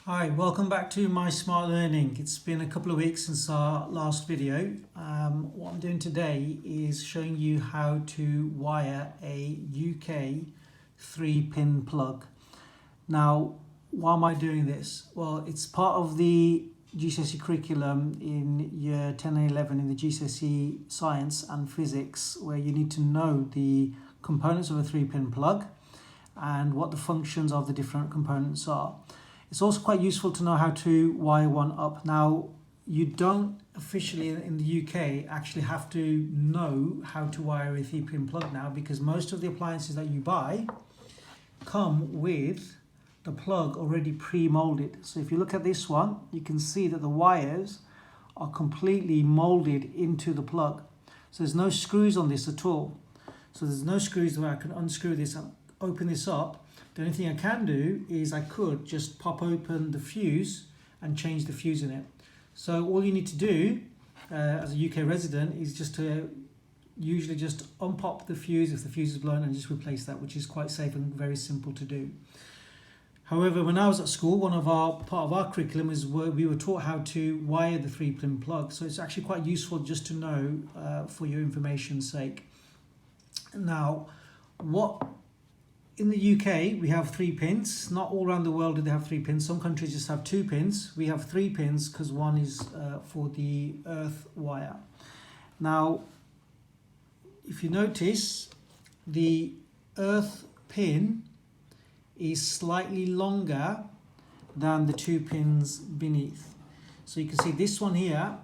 Hi, welcome back to My Smart Learning. It's been a couple of weeks since our last video. What I'm doing today is showing you how to wire a UK 3-pin plug. Now, why am I doing this? Well, it's part of the GCSE curriculum in year 10 and 11 in the GCSE Science and Physics, where you need to know the components of a 3-pin plug and what the functions of the different components are. It's also quite useful to know how to wire one up. Now, you don't officially in the UK actually have to know how to wire a 3-pin plug now, because most of the appliances that you buy come with the plug already pre-molded. So if you look at this one, you can see that the wires are completely molded into the plug. So there's no screws on this at all. So there's no screws where I can unscrew this and open this up. The only thing I can do is I could just pop open the fuse and change the fuse in it. So all you need to do as a UK resident is just to usually just unpop the fuse if the fuse is blown and just replace that, which is quite safe and very simple to do. However, when I was at school, part of our curriculum is where we were taught how to wire the 3-pin plug. So it's actually quite useful just to know for your information's sake. Now, in the UK, we have 3 pins. Not all around the world do they have 3 pins. Some countries just have 2 pins. We have 3 pins because one is for the earth wire. Now, if you notice, the earth pin is slightly longer than the 2 pins beneath. So you can see this one here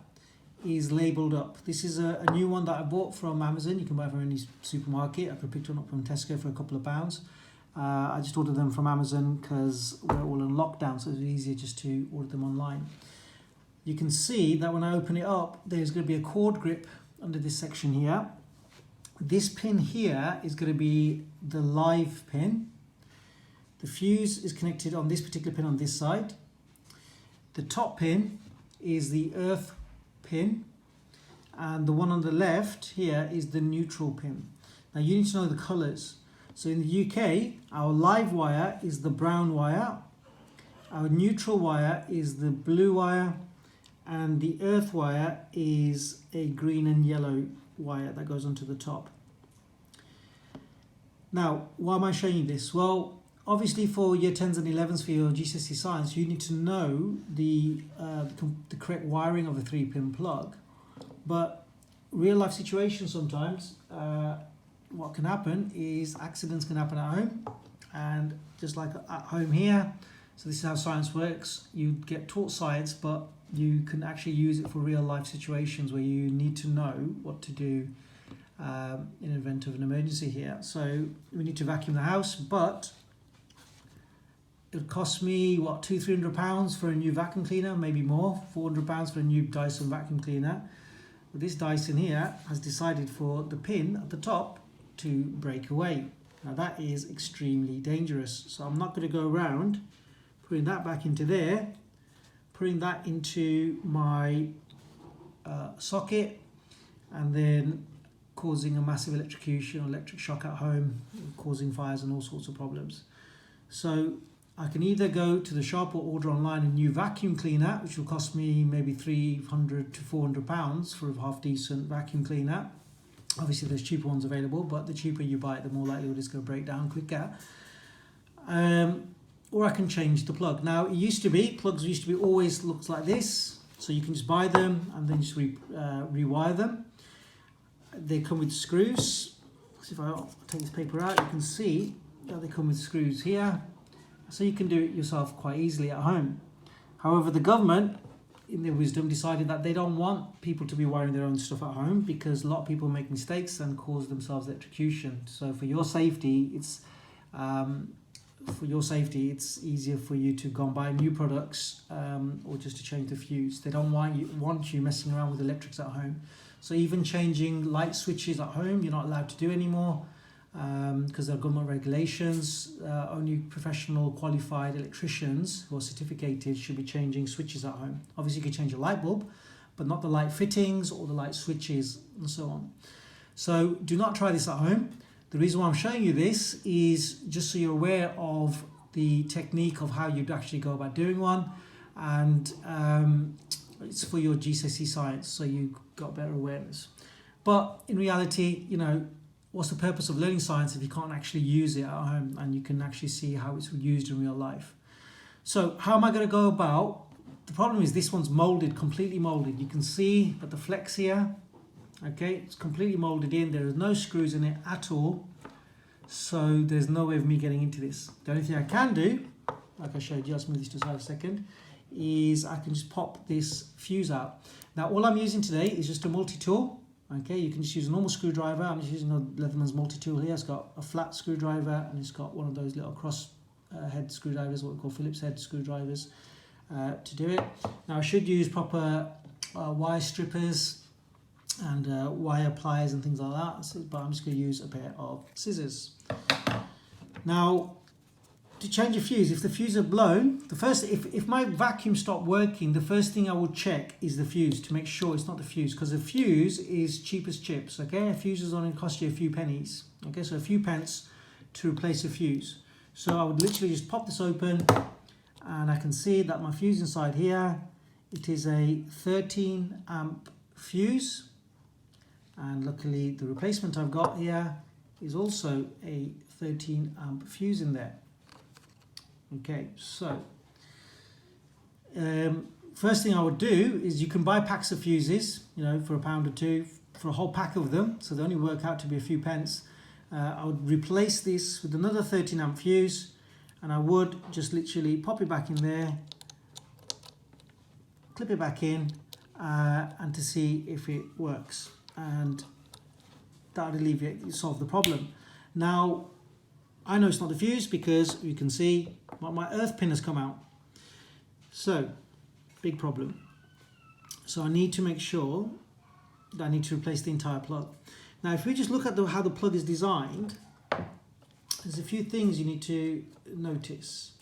is labelled up. This is a new one that I bought from Amazon. You can buy it from any supermarket. I could pick one up from Tesco for a couple of pounds. I just ordered them from Amazon because we're all in lockdown, so it's easier just to order them online. You can see that when I open it up, there's going to be a cord grip under this section here. This pin here is going to be the live pin. The fuse is connected on this particular pin on this side. The top pin is the earth pin, and the one on the left here is the neutral pin. Now you need to know the colours. So in the UK, our live wire is the brown wire, our neutral wire is the blue wire, and the earth wire is a green and yellow wire that goes onto the top. Now, why am I showing you this? Well, obviously for year 10s and 11s for your GCSE Science, you need to know the correct wiring of a 3-pin plug. But real life situations sometimes, what can happen is accidents can happen at home, and just like at home here, so this is how science works. You get taught science, but you can actually use it for real life situations where you need to know what to do in event of an emergency here. So we need to vacuum the house, but it would cost me, what, £200-300 for a new vacuum cleaner, maybe more, £400 for a new Dyson vacuum cleaner. But this Dyson here has decided for the pin at the top to break away. Now that is extremely dangerous. So I'm not going to go around putting that back into there, putting that into my socket, and then causing a massive electrocution or electric shock at home, causing fires and all sorts of problems. So I can either go to the shop or order online a new vacuum cleaner, which will cost me maybe £300 to £400 for a half decent vacuum cleaner. Obviously there's cheaper ones available, but the cheaper you buy it, the more likely it is going to break down quicker. Or I can change the plug. Now plugs used to be always looks like this, so you can just buy them and then just rewire them. They come with screws. So if I take this paper out, you can see that they come with screws here. So you can do it yourself quite easily at home. However, the government, in their wisdom, decided that they don't want people to be wiring their own stuff at home, because a lot of people make mistakes and cause themselves electrocution. So for your safety, it's easier for you to go and buy new products or just to change the fuse. They don't want you messing around with electrics at home. So even changing light switches at home, you're not allowed to do anymore. Because there are government regulations. Only professional qualified electricians who are certificated should be changing switches at home. Obviously you can change a light bulb, but not the light fittings or the light switches and so on. So do not try this at home. The reason why I'm showing you this is just so you're aware of the technique of how you'd actually go about doing one, and it's for your GCSE science, so you've got better awareness. But in reality, you know, what's the purpose of learning science if you can't actually use it at home and you can actually see how it's used in real life? So how am I going to go about? The problem is this one's molded, completely molded. You can see that the flex here, okay, it's completely molded in. There are no screws in it at all. So there's no way of me getting into this. The only thing I can do, like I showed you, I'll move this to the side a second, is I can just pop this fuse out. Now all I'm using today is just a multi-tool. Okay, you can just use a normal screwdriver. I'm just using a Leatherman's multi-tool here. It's got a flat screwdriver and it's got one of those little cross head screwdrivers, what we call Phillips head screwdrivers, to do it. Now I should use proper wire strippers and wire pliers and things like that, but I'm just going to use a pair of scissors. Now, to change a fuse, if the fuse are blown, if my vacuum stopped working, the first thing I would check is the fuse to make sure it's not the fuse, because a fuse is cheap as chips. Okay, a fuse is only cost you a few pennies. Okay, so a few pence to replace a fuse. So I would literally just pop this open, and I can see that my fuse inside here, it is a 13 amp fuse, and luckily the replacement I've got here is also a 13 amp fuse in there. Okay, so first thing I would do is you can buy packs of fuses, you know, for £1 or £2 for a whole pack of them, so they only work out to be a few pence. I would replace this with another 13 amp fuse, and I would just literally pop it back in there, clip it back in, and to see if it works, and that would solve the problem. Now I know it's not the fuse because you can see my earth pin has come out. So, big problem. So I need to make sure that I need to replace the entire plug. Now if we just look at how the plug is designed, there's a few things you need to notice.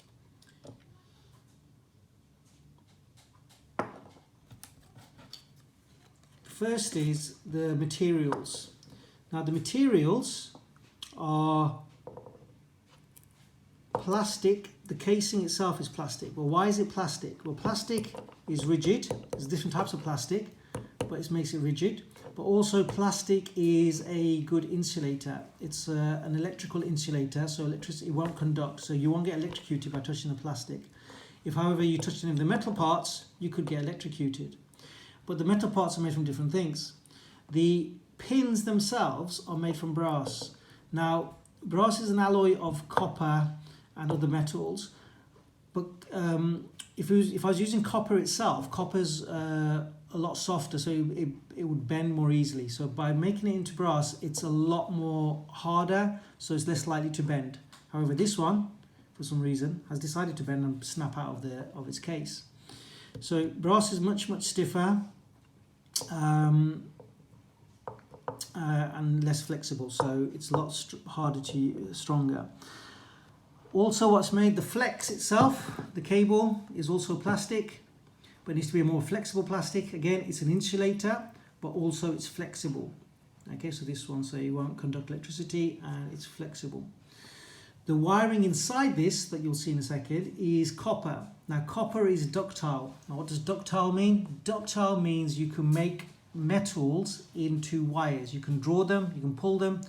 First is the materials. Now the materials are plastic. The casing itself is plastic. Well, why is it plastic? Well, plastic is rigid. There's different types of plastic, but it makes it rigid. But also plastic is a good insulator. It's an electrical insulator, so electricity won't conduct, so you won't get electrocuted by touching the plastic. If, however, you touch any of the metal parts, you could get electrocuted. But the metal parts are made from different things. The pins themselves are made from brass. Now, brass is an alloy of copper and other metals, but if I was using copper itself, copper's a lot softer, so it would bend more easily. So by making it into brass, it's a lot more harder, so it's less likely to bend. However, this one, for some reason, has decided to bend and snap out of its case. So brass is much stiffer and less flexible, so it's a lot harder to stronger. Also, what's made the flex itself, the cable, is also plastic, but it needs to be a more flexible plastic. Again, it's an insulator, but also it's flexible. Okay, so this one, so it won't conduct electricity and it's flexible. The wiring inside this, that you'll see in a second, is copper. Now, copper is ductile. Now, what does ductile mean? Ductile means you can make metals into wires. You can draw them, you can pull them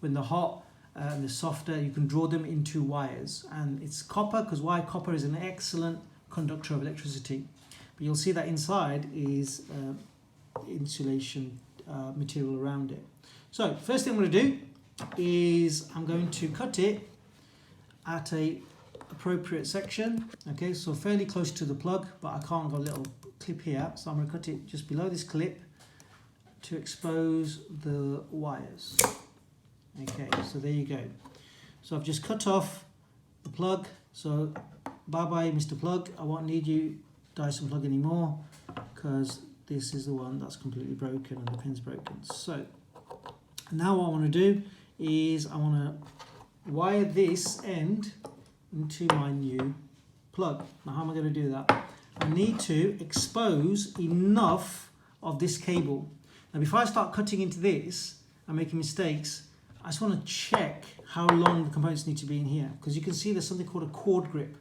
when they're hot. And they're softer, you can draw them into wires, and it's copper because why? Copper is an excellent conductor of electricity. But you'll see that inside is insulation material around it. So first thing I'm going to do is I'm going to cut it at a appropriate section. Okay, so fairly close to the plug, but I can't go a little clip here, so I'm going to cut it just below this clip to expose the wires. Okay, so there you go. So I've just cut off the plug. So bye-bye, Mr. Plug. I won't need you, Dyson plug, anymore, because this is the one that's completely broken and the pin's broken. So now what I want to do is I want to wire this end into my new plug. Now how am I going to do that? I need to expose enough of this cable. Now before I start cutting into this and making mistakes, I just want to check how long the components need to be in here, because you can see there's something called a cord grip.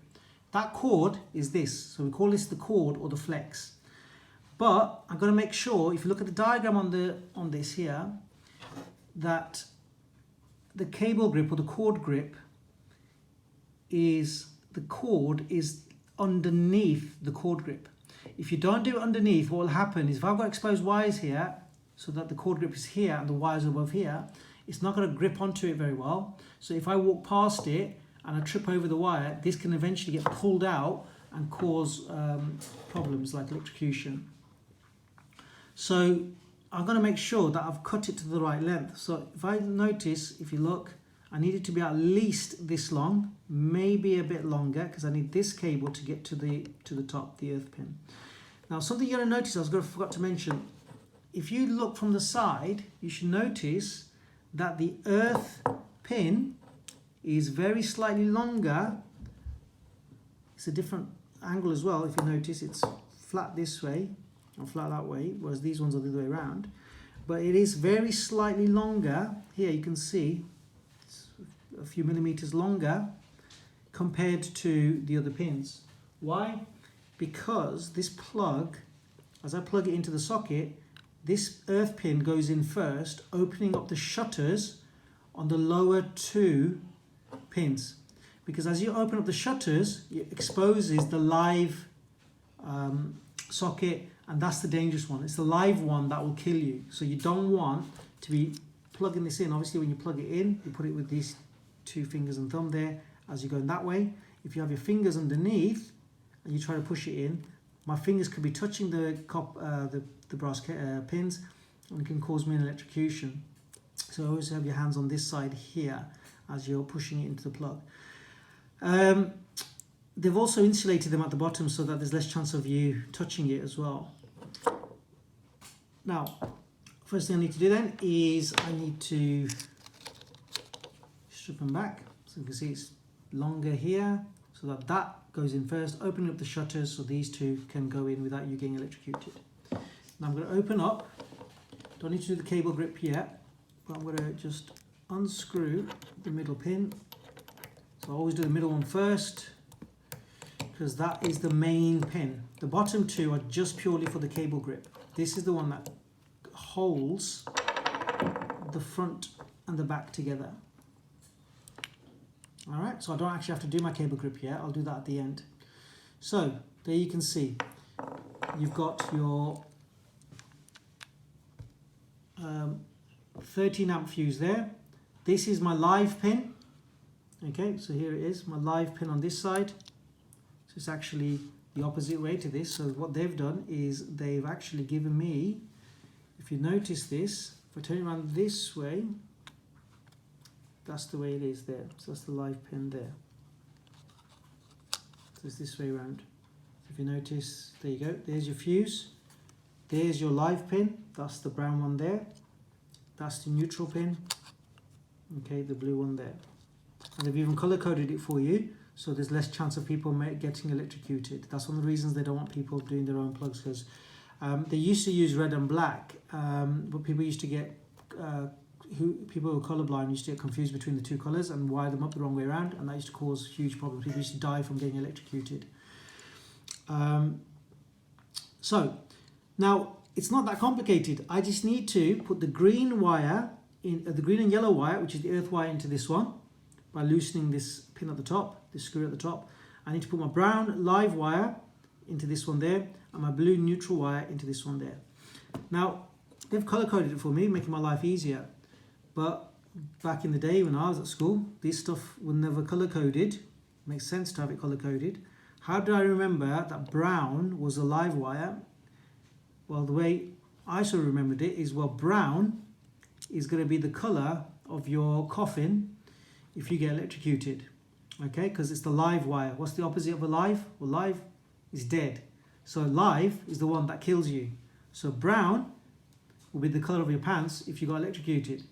That cord is this, so we call this the cord or the flex. But I'm going to make sure, if you look at the diagram on this here, that the cable grip or the cord grip is, the cord is underneath the cord grip. If you don't do it underneath, what will happen is if I've got exposed wires here, so that the cord grip is here and the wires are above here, it's not going to grip onto it very well. So if I walk past it and I trip over the wire, this can eventually get pulled out and cause problems like electrocution. So I'm going to make sure that I've cut it to the right length. So if I notice, if you look, I need it to be at least this long, maybe a bit longer, because I need this cable to get to the top, the earth pin. Now something you're going to notice, I forgot to mention, if you look from the side, you should notice that the earth pin is very slightly longer. It's a different angle as well. If you notice, it's flat this way or flat that way, whereas these ones are the other way around. But it is very slightly longer. Here you can see it's a few millimeters longer compared to the other pins. Why? Because this plug, as I plug it into the socket, this earth pin goes in first, opening up the shutters on the lower two pins. Because as you open up the shutters, it exposes the live socket, and that's the dangerous one. It's the live one that will kill you. So you don't want to be plugging this in. Obviously, when you plug it in, you put it with these two fingers and thumb there as you're going that way. If you have your fingers underneath and you try to push it in, my fingers could be touching the brass pins, and it can cause me an electrocution. So always have your hands on this side here as you're pushing it into the plug. They've also insulated them at the bottom so that there's less chance of you touching it as well. Now, first thing I need to do then is I need to strip them back. So you can see it's longer here, so that goes in first, opening up the shutters so these two can go in without you getting electrocuted. Now I'm going to open up, don't need to do the cable grip yet, but I'm going to just unscrew the middle pin. So I always do the middle one first, because that is the main pin. The bottom two are just purely for the cable grip. This is the one that holds the front and the back together. Alright, so I don't actually have to do my cable grip yet, I'll do that at the end. So, there you can see, you've got your 13 amp fuse there. This is my live pin. Okay, so here it is, my live pin on this side. So it's actually the opposite way to this. So what they've done is they've actually given me, if you notice this, if I turn it around this way, that's the way it is there. So that's the live pin there. So it's this way around. So if you notice, there you go, there's your fuse. There's your live pin, that's the brown one there. That's the neutral pin. Okay, the blue one there. And they've even color coded it for you, so there's less chance of people getting electrocuted. That's one of the reasons they don't want people doing their own plugs, because they used to use red and black, but people used to get, people who are colorblind used to get confused between the two colors and wire them up the wrong way around, and that used to cause huge problems. People used to die from getting electrocuted. So now it's not that complicated. I just need to put the green wire in, the green and yellow wire, which is the earth wire, into this one by loosening this pin at the top, this screw at the top. I need to put my brown live wire into this one there, and my blue neutral wire into this one there. Now they've color coded it for me, making my life easier. But back in the day when I was at school, this stuff was never color coded. It makes sense to have it color coded. How do I remember that brown was a live wire? Well, the way I sort of remembered it is, well, brown is going to be the color of your coffin if you get electrocuted. Okay, because it's the live wire. What's the opposite of a live? Well, live is dead. So live is the one that kills you. So brown will be the color of your pants if you got electrocuted.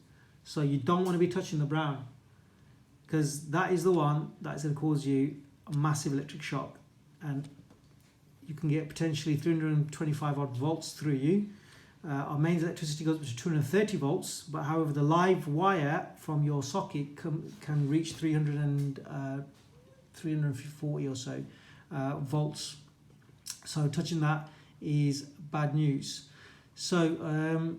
So you don't want to be touching the brown, because that is the one that is going to cause you a massive electric shock, and you can get potentially 325 odd volts through you. our mains electricity goes up to 230 volts, but however the live wire from your socket can reach 340 or so volts. So touching that is bad news. So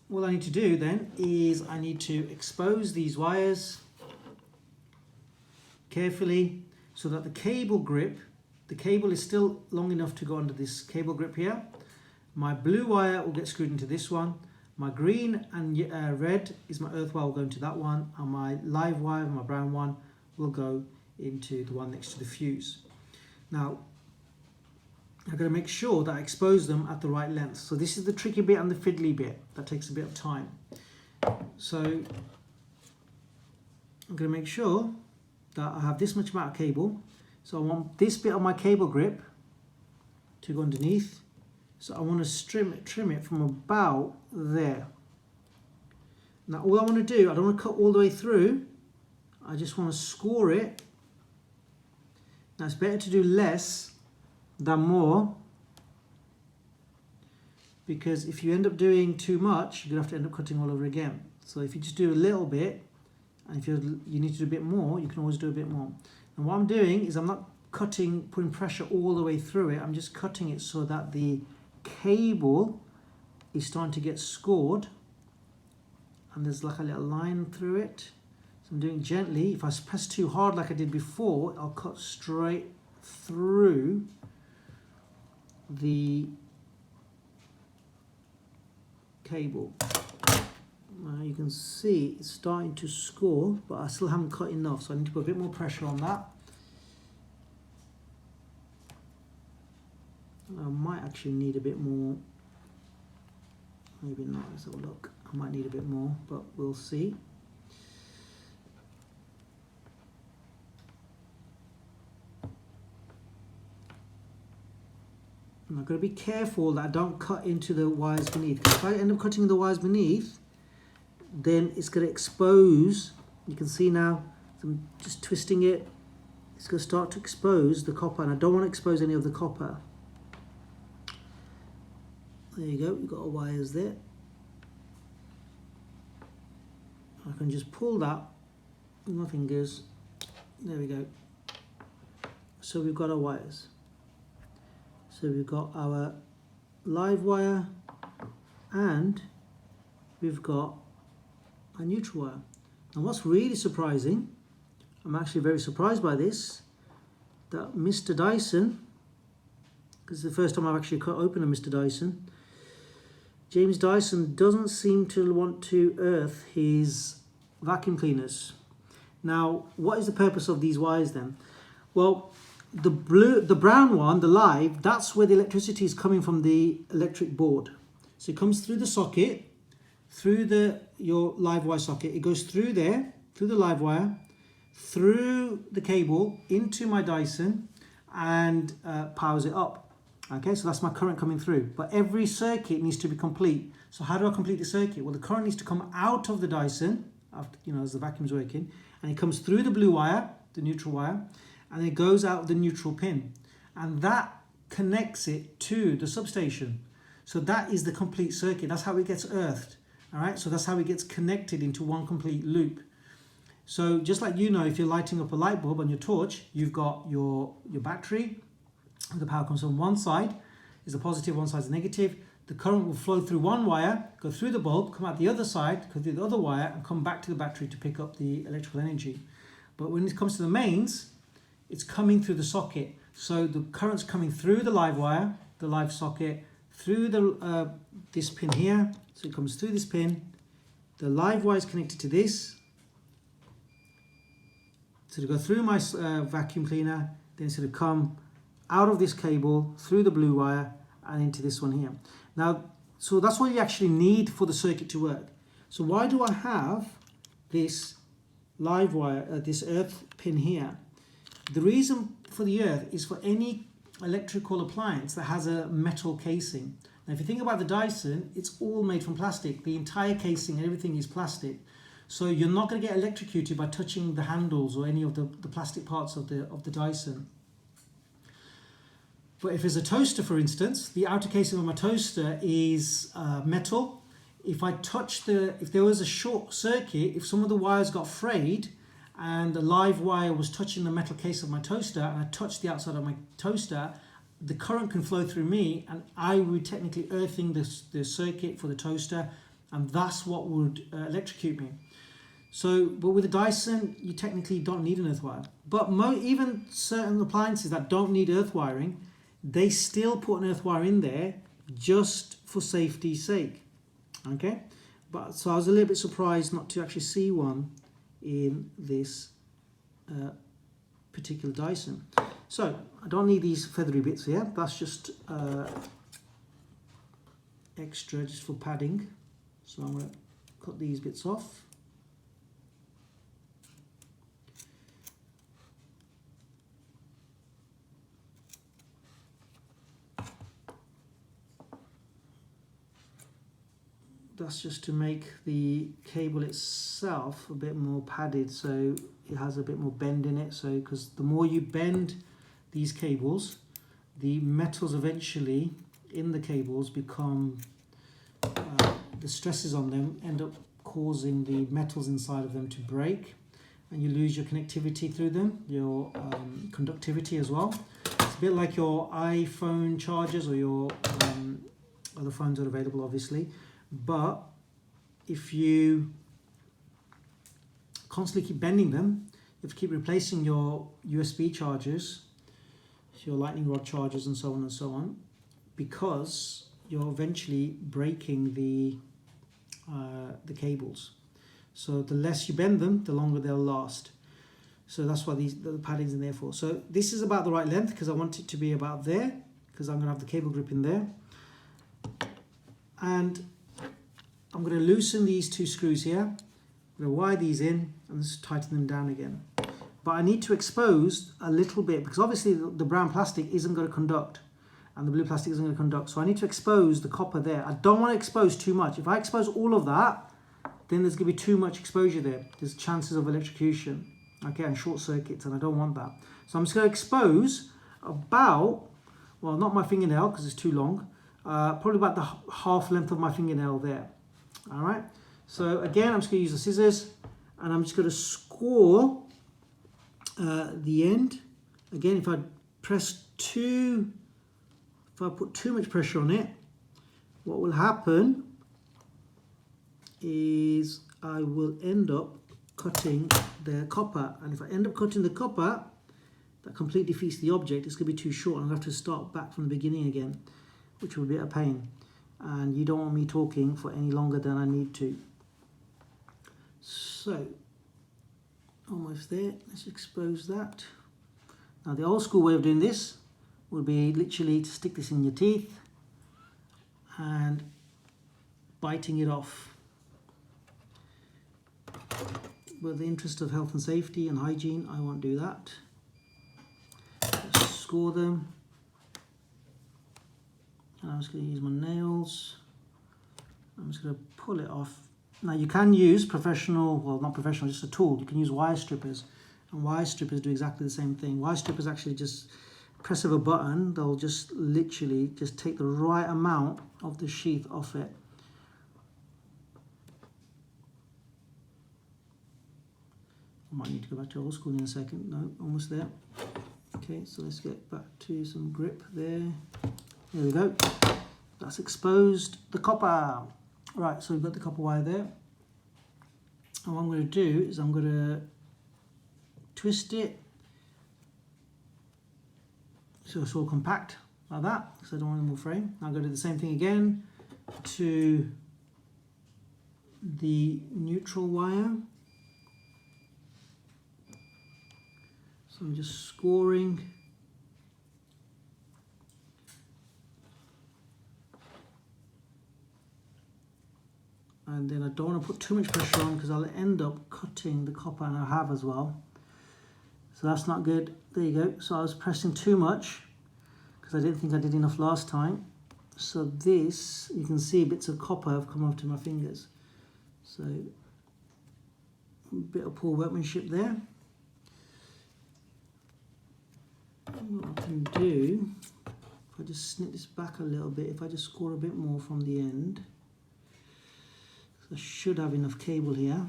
what I need to do then is I need to expose these wires carefully so that the cable grip, the cable is still long enough to go under this cable grip here. My blue wire will get screwed into this one. My green and red is my earth wire, will go into that one, and my live wire, my brown one, will go into the one next to the fuse. Now, I've got to make sure that I expose them at the right length. So this is the tricky bit and the fiddly bit. That takes a bit of time. So I'm going to make sure that I have this much amount of cable. So I want this bit of my cable grip to go underneath. So I want to trim it from about there. Now all I want to do, I don't want to cut all the way through. I just want to score it. Now it's better to do less than more, because if you end up doing too much, you're going to have to end up cutting all over again. So if you just do a little bit, and if you need to do a bit more, you can always do a bit more. And what I'm doing is I'm not putting pressure all the way through it. I'm just cutting it so that the cable is starting to get scored, and there's like a little line through it. So I'm doing it gently. If I press too hard like I did before, I'll cut straight through the cable. Now you can see it's starting to score, but I still haven't cut enough, so I need to put a bit more pressure on that. I might actually need a bit more, maybe not. Let's have a look. I might need a bit more, but we'll see. And I've got to be careful that I don't cut into the wires beneath. If I end up cutting the wires beneath, then it's going to expose. You can see now, I'm just twisting it. It's going to start to expose the copper, and I don't want to expose any of the copper. There you go, we've got our wires there. I can just pull that with my fingers. There we go. So we've got our wires. So we've got our live wire and we've got a neutral wire. And what's really surprising, I'm actually very surprised by this, that Mr. Dyson, because it's the first time I've actually cut open a Mr. Dyson, James Dyson doesn't seem to want to earth his vacuum cleaners. Now, what is the purpose of these wires then? Well, the brown one, the live, that's where the electricity is coming from the electric board. So it comes through the socket, through your live wire socket. It goes through there, through the live wire, through the cable into my Dyson, and powers it up. Okay, so that's my current coming through. But every circuit needs to be complete. So how do I complete the circuit? Well, the current needs to come out of the Dyson, after, as the vacuum's working, and it comes through the blue wire, the neutral wire, and it goes out the neutral pin. And that connects it to the substation. So that is the complete circuit. That's how it gets earthed. All right, so that's how it gets connected into one complete loop. So just like if you're lighting up a light bulb on your torch, you've got your battery. The power comes from one side, is the positive, one side is the negative. The current will flow through one wire, go through the bulb, come out the other side, go through the other wire, and come back to the battery to pick up the electrical energy. But when it comes to the mains, it's coming through the socket. So the current's coming through the live wire, the live socket, through this pin here. So it comes through this pin. The live wire is connected to this. So to go through my vacuum cleaner, then it's going to come out of this cable, through the blue wire, and into this one here. Now, so that's what you actually need for the circuit to work. So why do I have this live wire, this earth pin here? The reason for the earth is for any electrical appliance that has a metal casing. Now, if you think about the Dyson, it's all made from plastic. The entire casing and everything is plastic. So you're not going to get electrocuted by touching the handles or any of the plastic parts of the Dyson. But if it's a toaster, for instance, the outer casing of my toaster is metal. If there was a short circuit, if some of the wires got frayed and the live wire was touching the metal case of my toaster and I touched the outside of my toaster, the current can flow through me and I would technically earthing the circuit for the toaster, and that's what would electrocute me. But with a Dyson, you technically don't need an earth wire. But even certain appliances that don't need earth wiring, they still put an earth wire in there just for safety's sake. Okay, so I was a little bit surprised not to actually see one in this particular Dyson. So I don't need these feathery bits here. That's just extra, just for padding. So I'm going to cut these bits off. That's just to make the cable itself a bit more padded, so it has a bit more bend in it. So because the more you bend these cables, the metals eventually in the cables become, the stresses on them end up causing the metals inside of them to break, and you lose your connectivity through them, your conductivity as well. It's a bit like your iPhone chargers or your other phones that are available, obviously. But if you constantly keep bending them, you have to keep replacing your USB chargers, your lightning rod chargers, and so on, because you're eventually breaking the cables. So the less you bend them, the longer they'll last. So that's why the padding's in there for. So this is about the right length because I want it to be about there, because I'm going to have the cable grip in there. And I'm going to loosen these two screws here. I'm going to wire these in and just tighten them down again. But I need to expose a little bit because obviously the brown plastic isn't going to conduct and the blue plastic isn't going to conduct. So I need to expose the copper there. I don't want to expose too much. If I expose all of that, then there's going to be too much exposure there. There's chances of electrocution, okay, and short circuits, and I don't want that. So I'm just going to expose about, well, not my fingernail because it's too long, probably about the half length of my fingernail there. All right, so again, I'm just going to use the scissors and I'm just going to score the end. Again, if I put too much pressure on it, what will happen is I will end up cutting the copper. And if I end up cutting the copper, that completely defeats the object. It's going to be too short and I'll have to start back from the beginning again, which will be a pain. And you don't want me talking for any longer than I need to. So, almost there. Let's expose that. Now the old school way of doing this would be literally to stick this in your teeth and biting it off. With the interest of health and safety and hygiene, I won't do that. Just score them. And I'm just going to use my nails. I'm just going to pull it off. Now you can use professional, well not professional, just a tool. You can use wire strippers. And wire strippers do exactly the same thing. Wire strippers actually just press of a button, they'll just literally just take the right amount of the sheath off it. I might need to go back to old school in a second. No, almost there. Okay, so let's get back to some grip there. There we go. That's exposed the copper. Right, so we've got the copper wire there. And what I'm going to do is I'm going to twist it so it's all compact like that, because I don't want any more frame. I'm going to do the same thing again to the neutral wire. So I'm just scoring. And then I don't want to put too much pressure on because I'll end up cutting the copper, and I have as well. So that's not good. There you go. So I was pressing too much because I didn't think I did enough last time. So this, you can see bits of copper have come off to my fingers. So a bit of poor workmanship there. What I can do just snip this back a little bit, if I just score a bit more from the end, I should have enough cable here,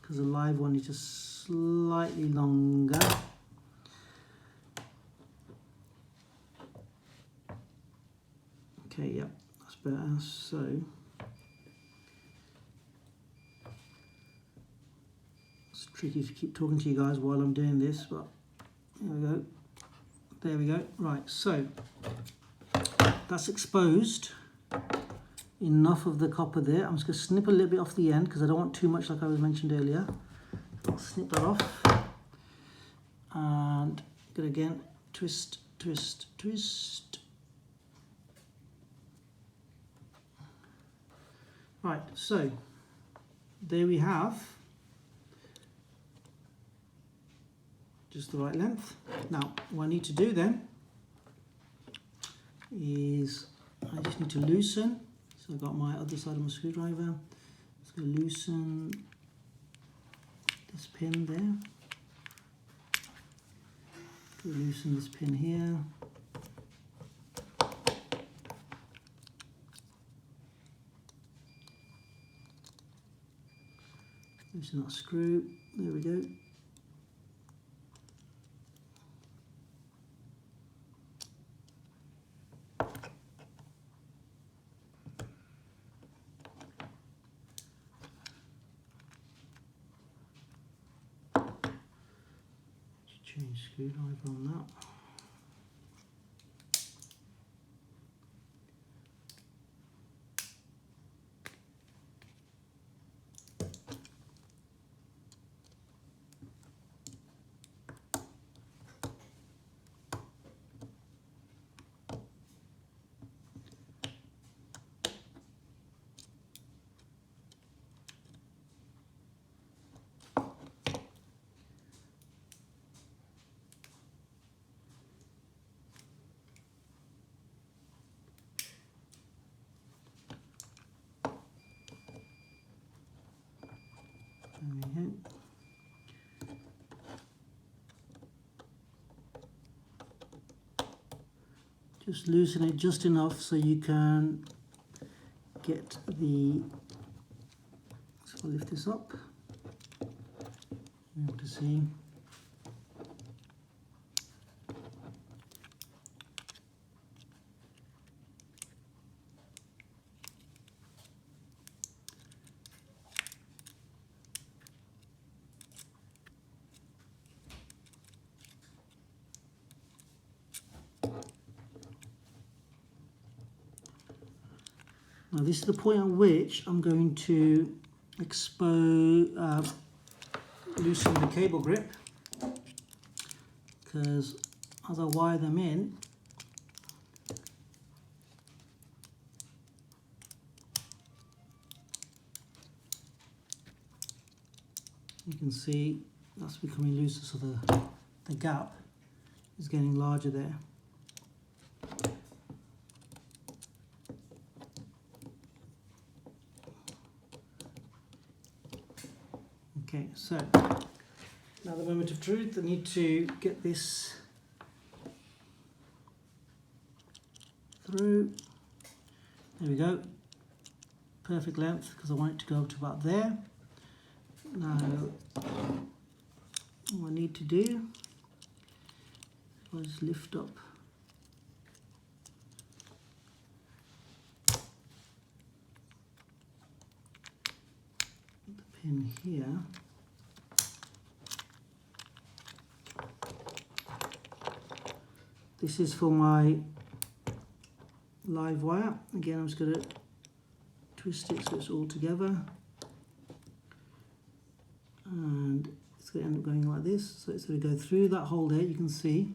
because the live one is just slightly longer. Okay, yep, that's better. So it's tricky to keep talking to you guys while I'm doing this, but there we go. There we go. Right, so that's exposed enough of the copper there. I'm just going to snip a little bit off the end because I don't want too much, like I was mentioned earlier. I'll snip that off and good again, twist, twist, twist. Right, so there we have just the right length. Now what I need to do then is I just need to loosen. So I've got my other side of my screwdriver. Just going to loosen this pin there. Loosen this pin here. Loosen that screw. There we go. Change screwdriver on that. There we go. Just loosen it just enough so you can get the, so I'll lift this up, you're able to see. Now this is the point at which I'm going to loosen the cable grip, because as I wire them in, you can see that's becoming looser, so the gap is getting larger there. Okay, so now the moment of truth, I need to get this through. There we go. Perfect length, because I want it to go to about there. Now, what I need to do, I'll just lift up the pin here. This is for my live wire. Again, I'm just going to twist it so it's all together. And it's going to end up going like this. So it's going to go through that hole there. You can see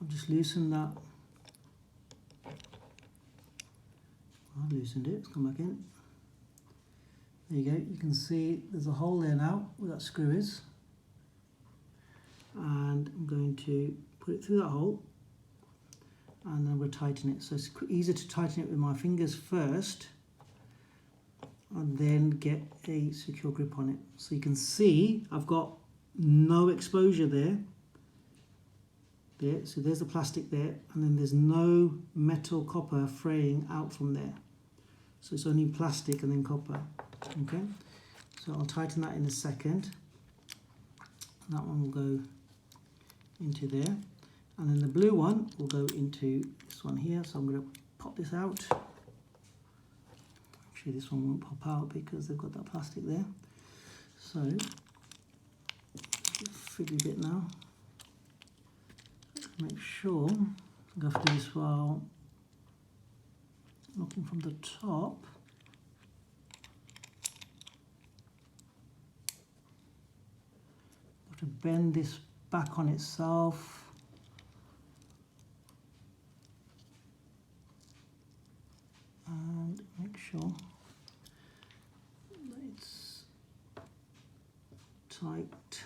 I've just loosened that. I've loosened it. It's come back in. There you go. You can see there's a hole there now where that screw is. And I'm going to put it through that hole. And then we'll tighten it. So it's easier to tighten it with my fingers first and then get a secure grip on it. So you can see I've got no exposure there there. So there's the plastic there, and then there's no metal copper fraying out from there. So it's only plastic and then copper. Okay, so I'll tighten that in a second. That one will go into there, and then the blue one will go into this one here. So I'm going to pop this out. Actually, this one won't pop out because they've got that plastic there. So fiddly bit now. Make sure I have to do this while looking from the top. Got to bend this back on itself. And make sure that it's tight.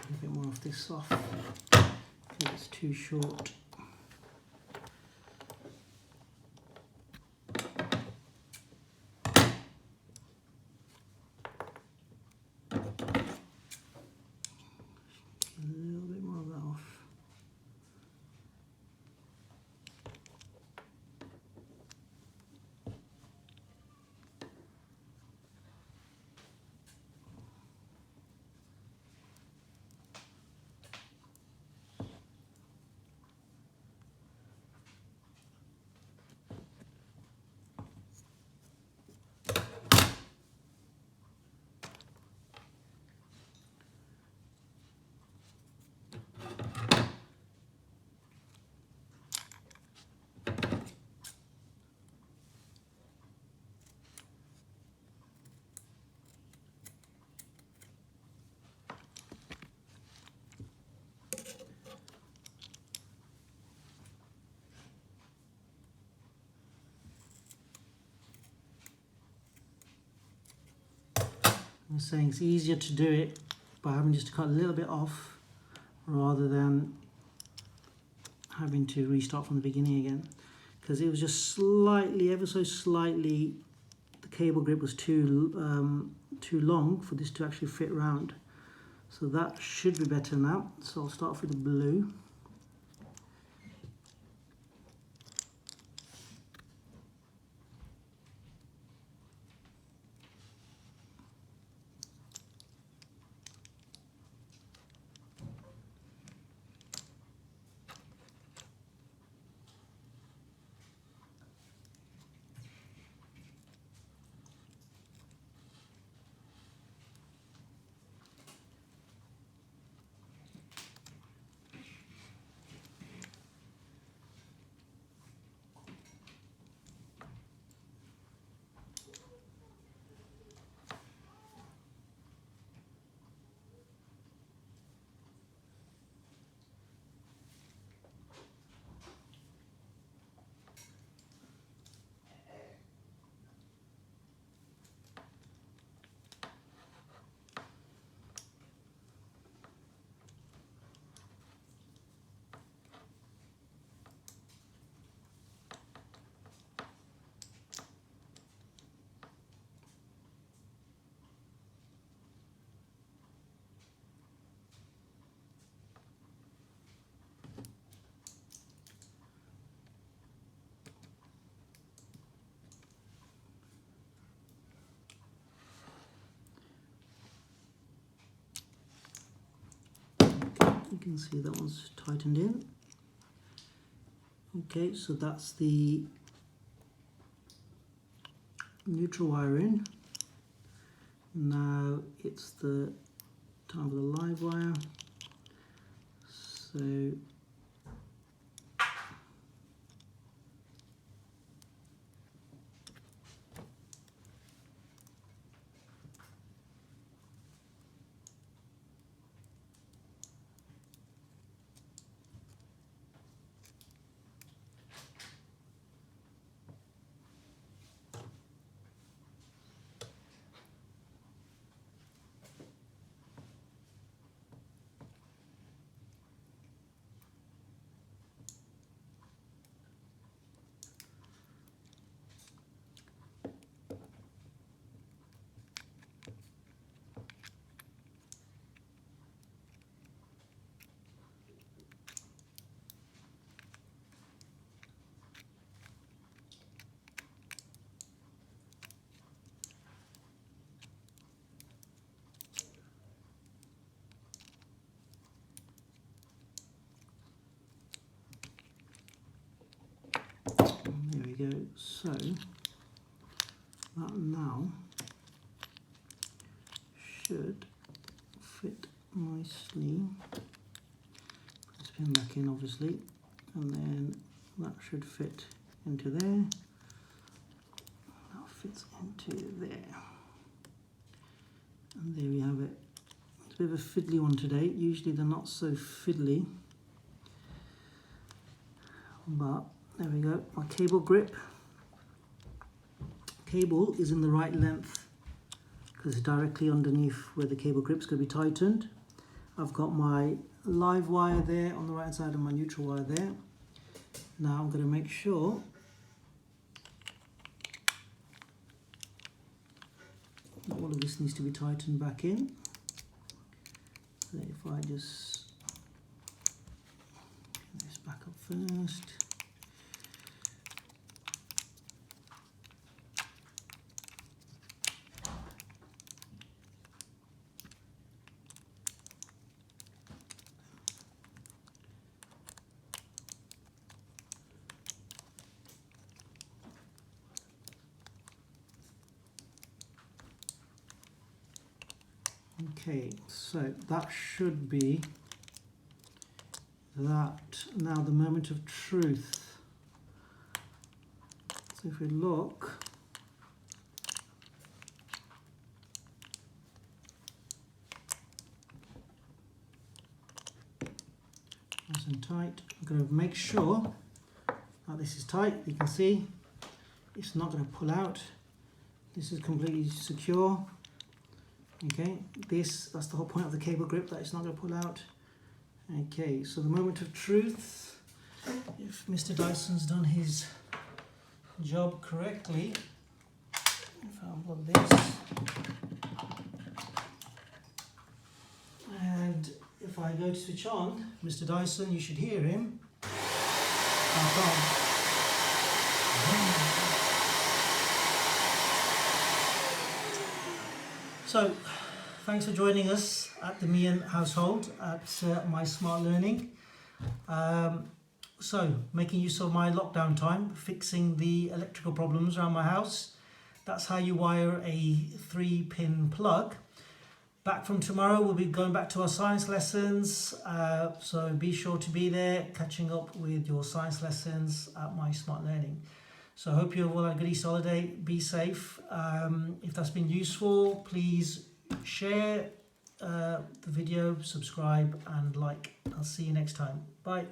A bit more of this off because it's too short. A little bit more of that off. I'm saying it's easier to do it by having just to cut a little bit off rather than having to restart from the beginning again, because it was just slightly, ever so slightly, the cable grip was too long for this to actually fit round. So that should be better now. So I'll start off with the blue. You can see that one's tightened in. Okay, so that's the neutral wire in. Now it's the time for the live wire. So So that now should fit nicely. Put this pin back in obviously, and then that should fit into there. That fits into there. And there we have it. It's a bit of a fiddly one today. Usually they're not so fiddly. But there we go. My cable grip. Cable is in the right length because it's directly underneath where the cable grip's going to be tightened. I've got my live wire there on the right side and my neutral wire there. Now I'm going to make sure all of this needs to be tightened back in. So if I just get this back up first. Okay, so that should be that. Now the moment of truth. So if we look, nice and tight. I'm going to make sure that this is tight. You can see it's not going to pull out. This is completely secure. Okay, that's the whole point of the cable grip, that it's not going to pull out. Okay, so the moment of truth, if Mr. Dyson's done his job correctly, if I unplug this, and if I go to switch on, Mr. Dyson, you should hear him. So, thanks for joining us at the Mian household at My Smart Learning. So, making use of my lockdown time, fixing the electrical problems around my house. That's how you wire a 3-pin plug. Back from tomorrow, we'll be going back to our science lessons. So be sure to be there, catching up with your science lessons at My Smart Learning. So I hope you've all had a good Easter holiday. Be safe. If that's been useful, please share the video, subscribe and like. I'll see you next time. Bye.